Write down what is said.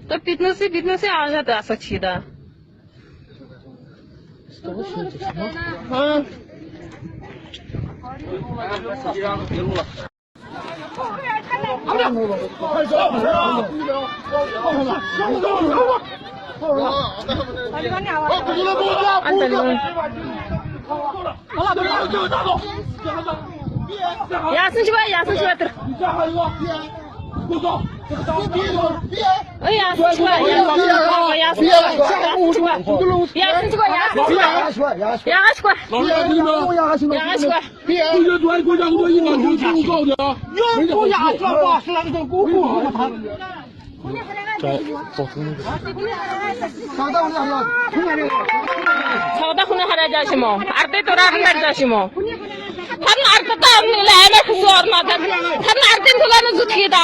तो पिटने से आ जाता सच्ची दा हाँ यासन çıkar ter. Sağda bunu haracağım o. Arda torağın haracağım o. Tam arda da nilene sormadı. Tam arda dolanı zıtkıda.